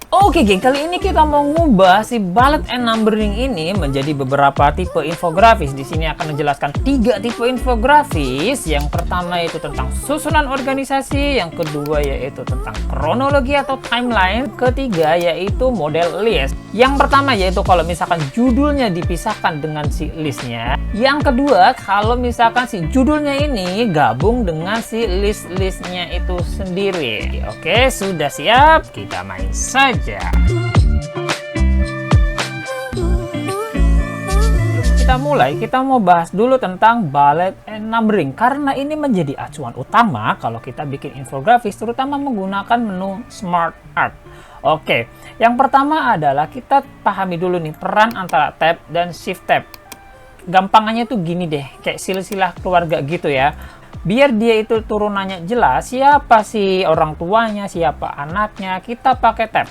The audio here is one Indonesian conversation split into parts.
Oke geng, kali ini kita mau ngubah si bullet and numbering ini menjadi beberapa tipe infografis. Di sini akan menjelaskan 3 tipe infografis. Yang pertama yaitu tentang susunan organisasi, yang kedua yaitu tentang kronologi atau timeline, ketiga yaitu model list. Yang pertama yaitu kalau misalkan judulnya dipisahkan dengan si listnya. Yang kedua kalau misalkan si judulnya ini gabung dengan si list-listnya itu sendiri. Oke, sudah siap? Kita main saja. Kita mulai, kita mau bahas dulu tentang bullet and numbering karena ini menjadi acuan utama kalau kita bikin infografis, terutama menggunakan menu Smart Art. Oke, yang pertama adalah kita pahami dulu nih peran antara tab dan shift tab. Gampangannya tuh gini deh, kayak silsilah keluarga gitu ya. Biar dia itu turunannya jelas, siapa sih orang tuanya, siapa anaknya, kita pakai tab.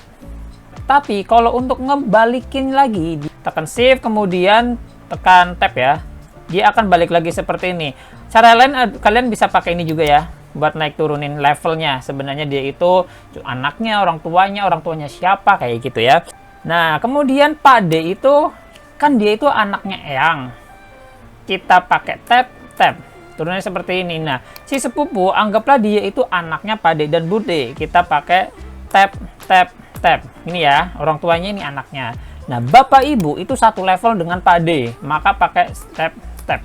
Tapi kalau untuk ngebalikin lagi, tekan shift kemudian tekan tab ya, dia akan balik lagi seperti ini. Cara lain kalian bisa pakai ini juga ya, buat naik turunin levelnya. Sebenarnya dia itu anaknya, orang tuanya siapa, kayak gitu ya. Nah kemudian Pak D itu kan dia itu anaknya Eyang, kita pakai tab turunnya seperti ini. Nah si sepupu anggaplah dia itu anaknya Pak D dan Bude, kita pakai tab. Ini ya, orang tuanya ini anaknya. Nah bapak ibu itu satu level dengan Pak D, maka pakai tab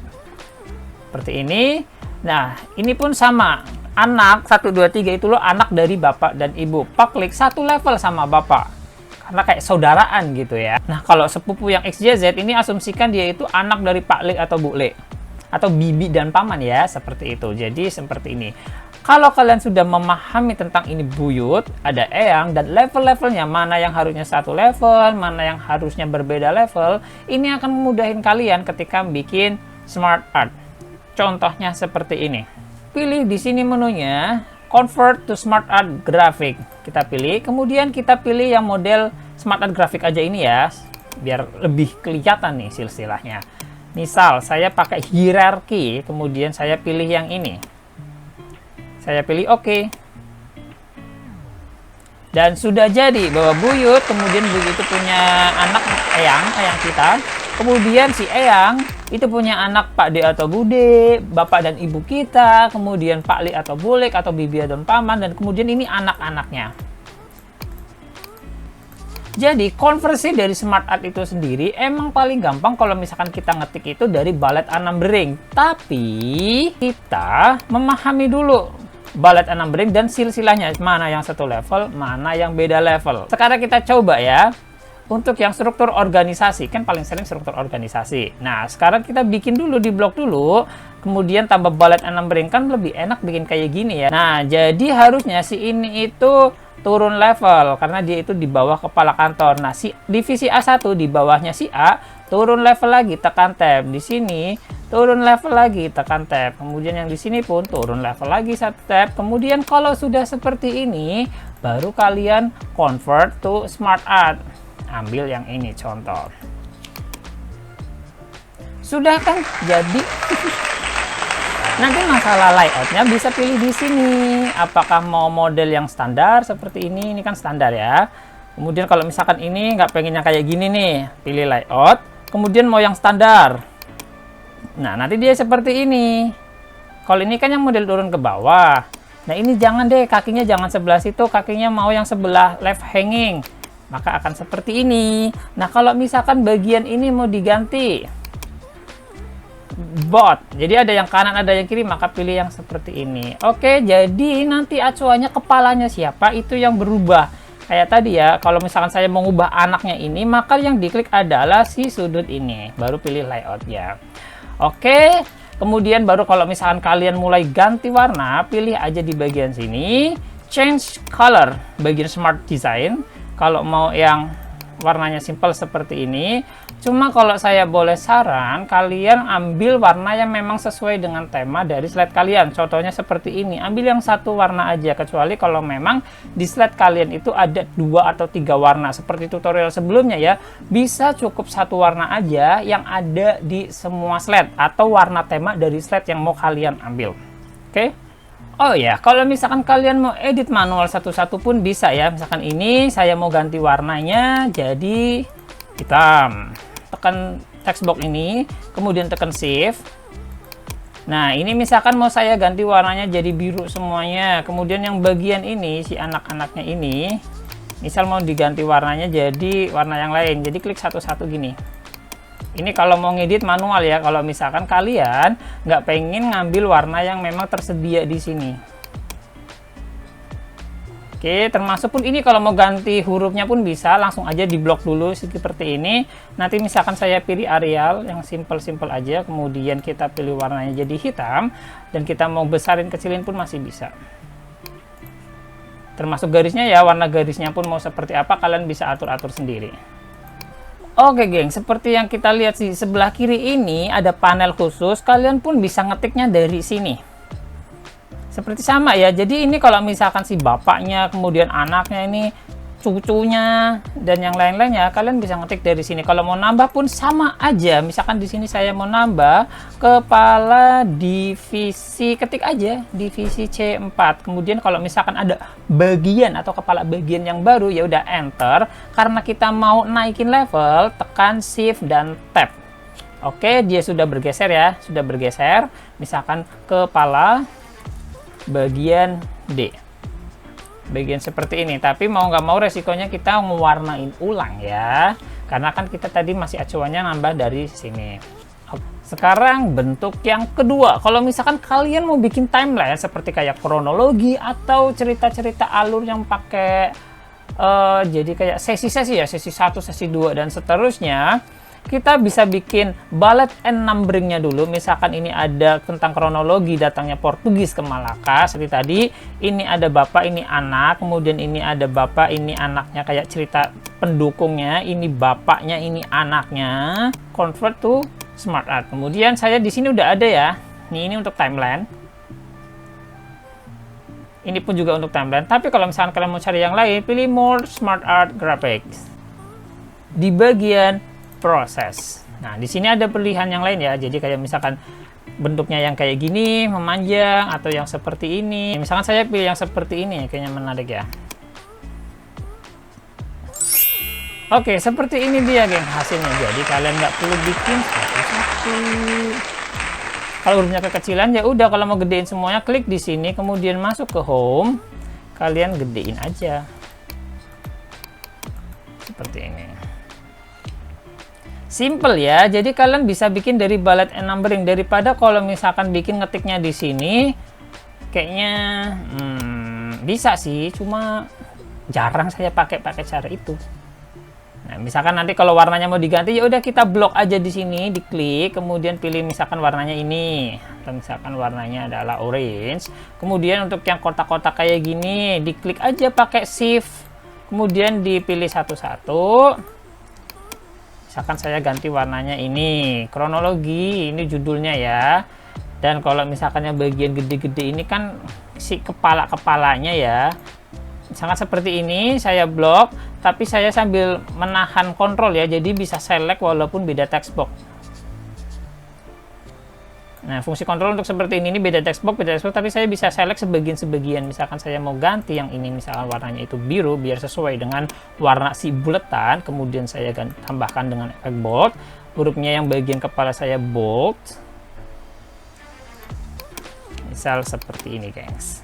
seperti ini. Nah ini pun sama, anak 1 2 3 itu loh anak dari bapak dan ibu, Pak Lik satu level sama bapak karena kayak saudaraan gitu ya. Nah kalau sepupu yang XYZ ini asumsikan dia itu anak dari Pak Lik atau Bu Lik atau bibi dan paman ya, seperti itu. Jadi seperti ini. Kalau kalian sudah memahami tentang ini buyut, ada Eyang dan level-levelnya, mana yang harusnya satu level, mana yang harusnya berbeda level, ini akan memudahin kalian ketika bikin Smart Art. Contohnya seperti ini. Pilih di sini menunya Convert to Smart Art Graphic. Kita pilih, kemudian kita pilih yang model Smart Art Graphic aja ini ya, biar lebih kelihatan nih silsilahnya. Misal saya pakai hierarki, kemudian saya pilih yang ini. Saya pilih OK. Dan sudah jadi bahwa buyut, kemudian buyut itu punya anak Eyang kita. Kemudian si Eyang itu punya anak Pak D atau Bude, bapak dan ibu kita. Kemudian Pak Li atau Bulek atau bibi dan paman. Dan kemudian ini anak-anaknya. Jadi konversi dari Smart Art itu sendiri emang paling gampang kalau misalkan kita ngetik itu dari bullet and numbering. Tapi kita memahami dulu bullet and numbering dan silsilahnya, mana yang satu level, mana yang beda level. Sekarang kita coba ya untuk yang struktur organisasi, kan paling sering struktur organisasi. Nah sekarang kita bikin dulu di blok dulu, kemudian tambah bullet and numbering, kan lebih enak bikin kayak gini ya. Nah jadi harusnya si ini itu turun level karena dia itu di bawah kepala kantor. Nah si divisi A1 di bawahnya si A turun level lagi, tekan tab. Di sini turun level lagi, tekan tab. Kemudian yang di sini pun turun level lagi, satu tab. Kemudian kalau sudah seperti ini baru kalian convert to Smart Art. Ambil yang ini contoh. Sudah kan jadi. Nanti masalah layoutnya bisa pilih di sini. Apakah mau model yang standar seperti ini kan standar ya. Kemudian kalau misalkan ini nggak pengennya kayak gini nih, pilih layout. Kemudian mau yang standar. Nah nanti dia seperti ini. Kalau ini kan yang model turun ke bawah. Nah ini jangan deh, kakinya jangan sebelah situ, kakinya mau yang sebelah left hanging. Maka akan seperti ini. Nah kalau misalkan bagian ini mau diganti bot, jadi ada yang kanan ada yang kiri, maka pilih yang seperti ini. Oke, jadi nanti acuannya kepalanya siapa itu yang berubah. Kayak tadi ya, kalau misalkan saya mau ngubah anaknya ini, maka yang diklik adalah si sudut ini, baru pilih layout ya. Oke, kemudian baru kalau misalkan kalian mulai ganti warna, pilih aja di bagian sini change color, bagian smart design. Kalau mau yang warnanya simple seperti ini. Cuma kalau saya boleh saran, kalian ambil warna yang memang sesuai dengan tema dari slide kalian. Contohnya seperti ini, ambil yang satu warna aja, kecuali kalau memang di slide kalian itu ada 2 atau 3 warna. Seperti tutorial sebelumnya ya, bisa cukup satu warna aja yang ada di semua slide, atau warna tema dari slide yang mau kalian ambil. Oke? Oh ya, kalau misalkan kalian mau edit manual satu-satu pun bisa ya. Misalkan ini saya mau ganti warnanya jadi hitam. Tekan text box ini, kemudian tekan shift. Nah, ini misalkan mau saya ganti warnanya jadi biru semuanya. Kemudian yang bagian ini, si anak-anaknya ini, misal mau diganti warnanya jadi warna yang lain. Jadi klik satu-satu gini. Ini kalau mau ngedit manual ya, kalau misalkan kalian nggak pengen ngambil warna yang memang tersedia di sini. Oke, termasuk pun ini kalau mau ganti hurufnya pun bisa, langsung aja diblok dulu seperti ini. Nanti misalkan saya pilih Arial yang simple-simple aja, kemudian kita pilih warnanya jadi hitam, dan kita mau besarin kecilin pun masih bisa. Termasuk garisnya ya, warna garisnya pun mau seperti apa kalian bisa atur-atur sendiri. Oke geng, seperti yang kita lihat di sebelah kiri ini ada panel khusus, kalian pun bisa ngetiknya dari sini. Seperti sama ya, jadi ini kalau misalkan si bapaknya, kemudian anaknya ini, cucunya, dan yang lain-lainnya, kalian bisa ngetik dari sini. Kalau mau nambah pun sama aja, misalkan di sini saya mau nambah kepala divisi, ketik aja divisi C4. Kemudian kalau misalkan ada bagian atau kepala bagian yang baru, ya udah enter. Karena kita mau naikin level, tekan shift dan tab. Oke, dia sudah bergeser ya, sudah bergeser. Misalkan kepala bagian D, bagian seperti ini. Tapi mau nggak mau resikonya kita ngewarnain ulang ya, karena kan kita tadi masih acuannya nambah dari sini. Sekarang bentuk yang kedua, kalau misalkan kalian mau bikin timeline seperti kayak kronologi atau cerita-cerita alur yang pakai jadi kayak sesi-sesi ya, sesi 1, sesi 2 dan seterusnya, kita bisa bikin bullet and numberingnya dulu. Misalkan ini ada tentang kronologi datangnya Portugis ke Malaka seperti tadi, ini ada bapak, ini anak, kemudian ini ada bapak, ini anaknya kayak cerita pendukungnya, ini bapaknya, ini anaknya, convert to smart art. Kemudian saya di sini udah ada ya, ini untuk timeline, ini pun juga untuk timeline. Tapi kalau misalkan kalian mau cari yang lain, pilih more smart art graphics di bagian proses. Nah, di sini ada pilihan yang lain ya. Jadi kayak misalkan bentuknya yang kayak gini, memanjang, atau yang seperti ini. Misalkan saya pilih yang seperti ini, kayaknya menarik ya. Oke, seperti ini dia geng hasilnya. Jadi kalian nggak perlu bikin satu-satu. Kalau hurufnya kekecilan ya udah, kalau mau gedein semuanya klik di sini, kemudian masuk ke home, kalian gedein aja. Seperti ini. Simple ya, jadi kalian bisa bikin dari bullet and numbering daripada kalau misalkan bikin ngetiknya di sini, kayaknya bisa sih, cuma jarang saya pakai cara itu. Nah, misalkan nanti kalau warnanya mau diganti, ya udah kita blok aja di sini, diklik, kemudian pilih misalkan warnanya ini, atau misalkan warnanya adalah orange. Kemudian untuk yang kotak-kotak kayak gini, diklik aja pakai shift, kemudian dipilih satu-satu. Misalkan saya ganti warnanya ini, kronologi, ini judulnya ya. Dan kalau misalkan yang bagian gede-gede ini kan si kepala-kepalanya ya. Misalkan seperti ini, saya blok, tapi saya sambil menahan kontrol ya, jadi bisa select walaupun beda text box. Nah, fungsi kontrol untuk seperti ini beda text box, tapi saya bisa select sebagian-sebagian. Misalkan saya mau ganti yang ini, misalkan warnanya itu biru, biar sesuai dengan warna si buletan. Kemudian saya tambahkan dengan efek bold. Hurufnya yang bagian kepala saya bold. Misal seperti ini, gengs.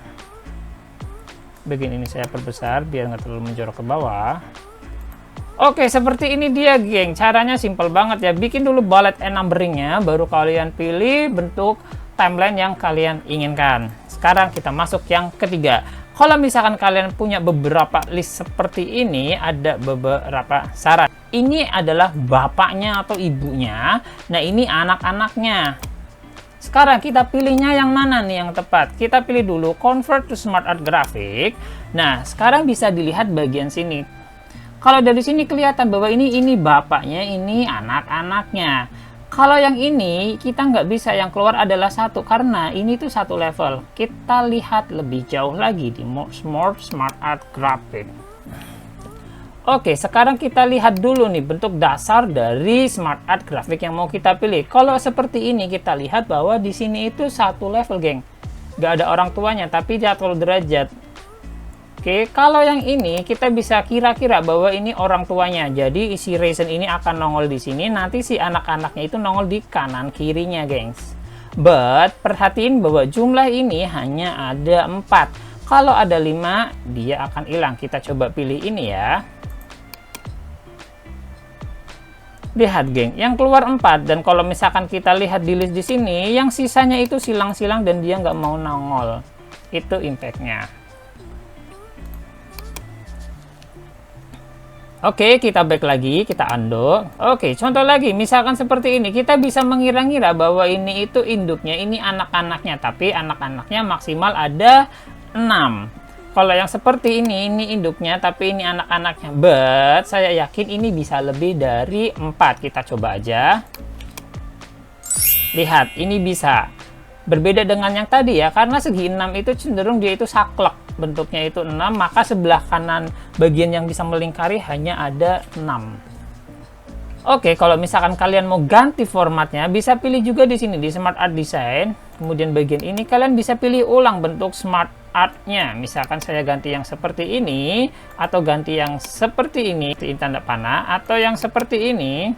Bagian ini saya perbesar biar nggak terlalu menjorok ke bawah. Oke, seperti ini dia geng, caranya simple banget ya. Bikin dulu bullet and numberingnya, baru kalian pilih bentuk timeline yang kalian inginkan. Sekarang kita masuk yang ketiga. Kalau misalkan kalian punya beberapa list seperti ini, ada beberapa saran. Ini adalah bapaknya atau ibunya, nah ini anak-anaknya. Sekarang kita pilihnya yang mana nih yang tepat. Kita pilih dulu convert to smart art graphic. Nah, sekarang bisa dilihat bagian sini. Kalau dari sini kelihatan bahwa ini bapaknya, ini anak-anaknya. Kalau yang ini kita nggak bisa, yang keluar adalah satu karena ini tuh satu level. Kita lihat lebih jauh lagi di smart art graphic. Oke, sekarang kita lihat dulu nih bentuk dasar dari smart art graphic yang mau kita pilih. Kalau seperti ini kita lihat bahwa di sini itu satu level, geng. nggak ada orang tuanya, tapi diatur derajat. Oke, kalau yang ini kita bisa kira-kira bahwa ini orang tuanya. Jadi si reason ini akan nongol di sini, nanti si anak-anaknya itu nongol di kanan kirinya, gengs. But perhatiin bahwa jumlah ini hanya ada 4. Kalau ada 5, dia akan hilang. Kita coba pilih ini ya. Lihat, geng, yang keluar 4, dan kalau misalkan kita lihat di list di sini, yang sisanya itu silang-silang dan dia nggak mau nongol. Itu impact-nya. Oke, kita back lagi, kita undo. Oke, contoh lagi, misalkan seperti ini, kita bisa mengira-ngira bahwa ini itu induknya, ini anak-anaknya, tapi anak-anaknya maksimal ada 6. Kalau yang seperti ini induknya, tapi ini anak-anaknya. But saya yakin ini bisa lebih dari 4. Kita coba aja. Lihat, ini bisa. Berbeda dengan yang tadi ya, karena segi 6 itu cenderung dia itu saklek. Bentuknya itu 6, maka sebelah kanan bagian yang bisa melingkari hanya ada 6. Oke, kalau misalkan kalian mau ganti formatnya, bisa pilih juga di sini di Smart Art Design. Kemudian bagian ini kalian bisa pilih ulang bentuk Smart Art-nya. Misalkan saya ganti yang seperti ini, atau ganti yang seperti ini, tanda panah, atau yang seperti ini.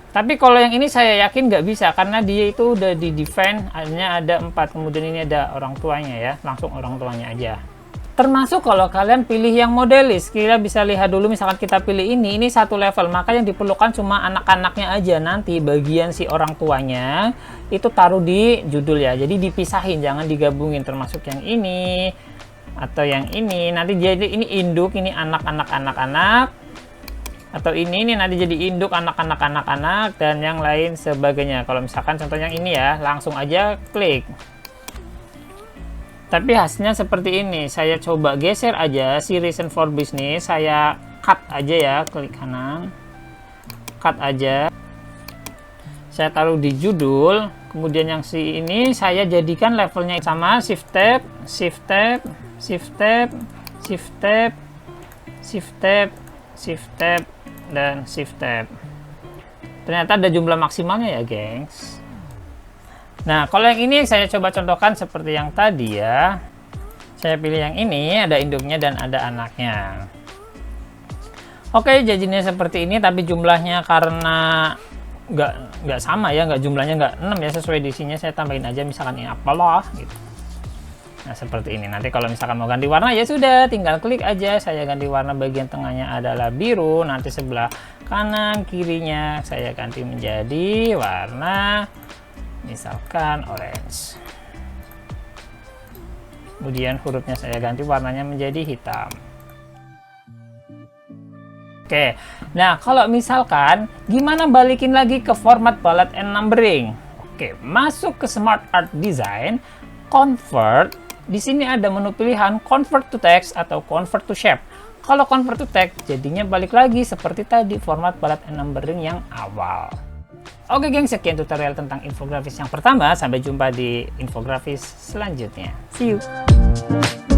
Tapi kalau yang ini saya yakin nggak bisa, karena dia itu udah di define hanya ada 4, kemudian ini ada orang tuanya ya, langsung orang tuanya aja. Termasuk kalau kalian pilih yang modelis, kita bisa lihat dulu, misalkan kita pilih ini satu level, maka yang diperlukan cuma anak-anaknya aja. Nanti bagian si orang tuanya itu taruh di judul ya, jadi dipisahin, jangan digabungin, termasuk yang ini atau yang ini. Nanti jadi ini induk, ini anak-anak, atau ini nanti jadi induk anak-anak, dan yang lain sebagainya. Kalau misalkan contohnya yang ini ya, langsung aja klik. Tapi hasilnya seperti ini. Saya coba geser aja si reason for business, saya cut aja ya, klik kanan, cut aja. Saya taruh di judul, kemudian yang si ini saya jadikan levelnya sama, shift tab, shift tab, shift tab, shift tab, shift tab, shift tab, dan shift tab. Ternyata ada jumlah maksimalnya ya, gengs. Nah, kalau yang ini saya coba contohkan seperti yang tadi ya. Saya pilih yang ini, ada induknya dan ada anaknya. Oke, jadinya seperti ini, tapi jumlahnya karena nggak sama ya, jumlahnya nggak 6 ya, sesuai di sini saya tambahin aja, misalkan ini apalah gitu. Nah, seperti ini. Nanti kalau misalkan mau ganti warna ya sudah, tinggal klik aja. Saya ganti warna, bagian tengahnya adalah biru, nanti sebelah kanan kirinya saya ganti menjadi warna misalkan orange. Kemudian hurufnya saya ganti warnanya menjadi hitam. Oke, nah kalau misalkan gimana balikin lagi ke format bullet and numbering? Oke, masuk ke Smart Art Design, convert. Di sini ada menu pilihan convert to text atau convert to shape. Kalau convert to text, jadinya balik lagi seperti tadi format bullet and numbering yang awal. Oke geng, sekian tutorial tentang infografis yang pertama. Sampai jumpa di infografis selanjutnya. See you!